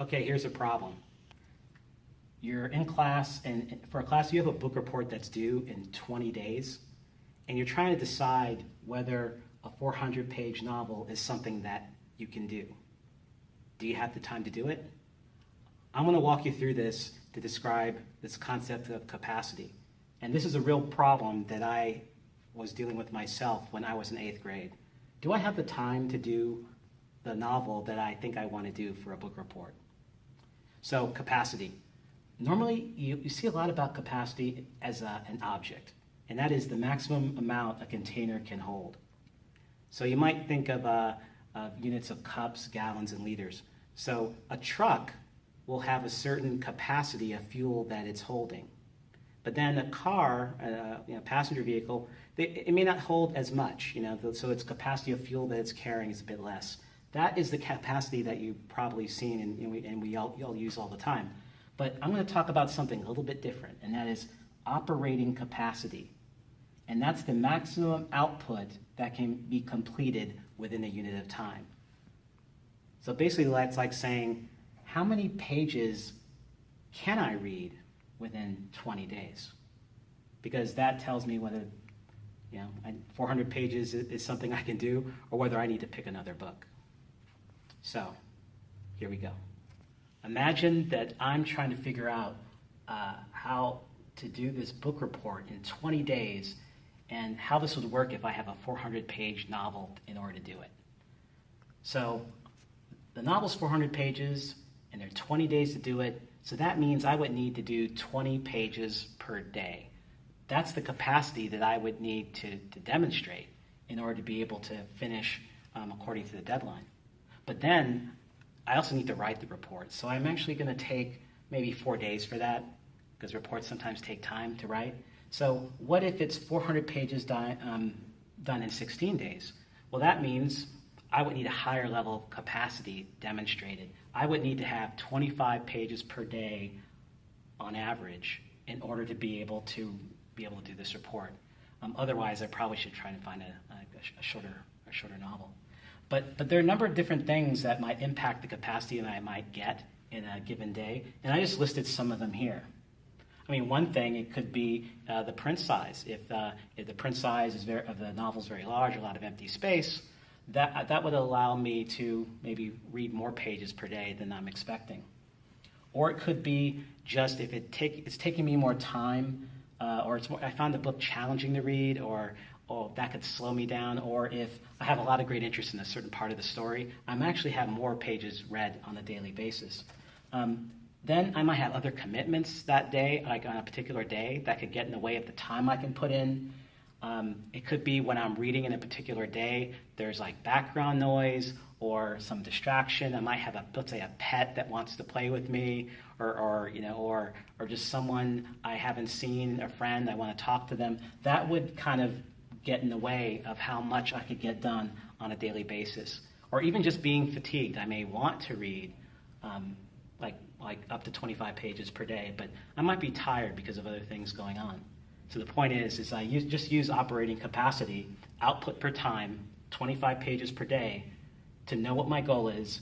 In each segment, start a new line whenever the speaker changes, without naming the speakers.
Okay, here's a problem. You're in class, and for a class, you have a book report that's due in 20 days, and you're trying to decide whether a 400-page novel is something that you can do. Do you have the time to do it? I'm going to walk you through this to describe this concept of capacity. And this is a real problem that I was dealing with myself when I was in 8th grade. Do I have the time to do the novel that I think I want to do for a book report? So capacity. Normally, you see a lot about capacity as an object, and that is the maximum amount a container can hold. So you might think of units of cups, gallons, and liters. So a truck will have a certain capacity of fuel that it's holding. But then a car, passenger vehicle, it may not hold as much, so its capacity of fuel that it's carrying is a bit less. That is the capacity that you've probably seen and we all use all the time. But I'm going to talk about something a little bit different, and that is operating capacity. And that's the maximum output that can be completed within a unit of time. So basically that's like saying, how many pages can I read within 20 days? Because that tells me whether 400 pages is something I can do or whether I need to pick another book. So here we go. Imagine that I'm trying to figure out how to do this book report in 20 days and how this would work if I have a 400-page novel in order to do it. So the novel's 400 pages, and there are 20 days to do it, so that means I would need to do 20 pages per day. That's the capacity that I would need to demonstrate in order to be able to finish according to the deadline. But then I also need to write the report, so I'm actually going to take maybe 4 days for that, because reports sometimes take time to write. So what if it's 400 pages done in 16 days? Well, that means I would need a higher level of capacity demonstrated. I would need to have 25 pages per day on average in order to be able to do this report. Otherwise, I probably should try to find a shorter novel. But there are a number of different things that might impact the capacity that I might get in a given day, and I just listed some of them here. I mean, one thing, it could be the print size. If the print size of the novel is very large, a lot of empty space, that would allow me to maybe read more pages per day than I'm expecting. Or it could be just if it's taking me more time, or I found the book challenging to read, or that could slow me down, or if I have a lot of great interest in a certain part of the story, I'm actually have more pages read on a daily basis. Then I might have other commitments that day, like on a particular day, that could get in the way of the time I can put in. It could be when I'm reading in a particular day, there's like background noise or some distraction. I might have let's say a pet that wants to play with me, or just someone I haven't seen, a friend, I want to talk to them. That would kind of get in the way of how much I could get done on a daily basis. Or even just being fatigued. I may want to read like up to 25 pages per day, but I might be tired because of other things going on. So the point is I just use operating capacity, output per time, 25 pages per day, to know what my goal is,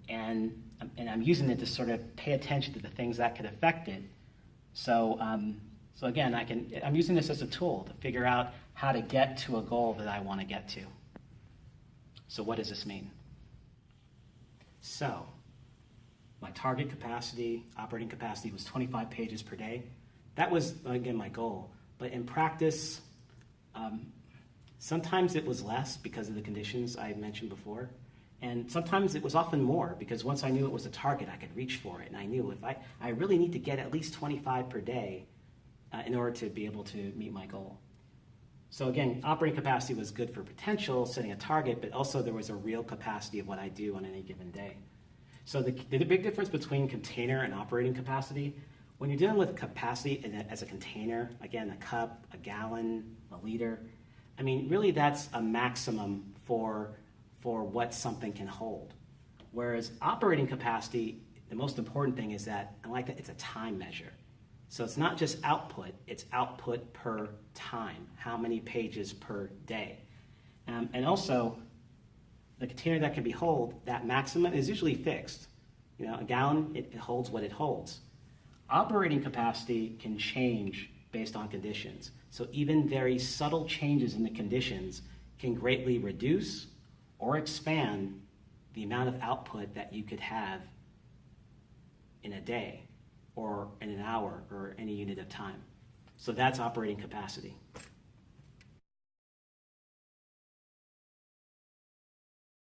and I'm using it to sort of pay attention to the things that could affect it. So again, I'm using this as a tool to figure out how to get to a goal that I want to get to. So what does this mean? So my target capacity, operating capacity, was 25 pages per day. That was, again, my goal. But in practice, sometimes it was less because of the conditions I mentioned before. And sometimes it was often more, because once I knew it was a target, I could reach for it. And I knew if I really need to get at least 25 per day in order to be able to meet my goal. So again, operating capacity was good for potential, setting a target, but also there was a real capacity of what I do on any given day. So the big difference between container and operating capacity, when you're dealing with capacity as a container, again, a cup, a gallon, a liter, I mean, really that's a maximum for what something can hold. Whereas operating capacity, the most important thing is that, I like that, it's a time measure. So it's not just output, it's output per time, how many pages per day. And also, the container that can be held, that maximum is usually fixed. A gallon, it holds what it holds. Operating capacity can change based on conditions. So even very subtle changes in the conditions can greatly reduce or expand the amount of output that you could have in a day or in an hour or any unit of time. So that's operating capacity.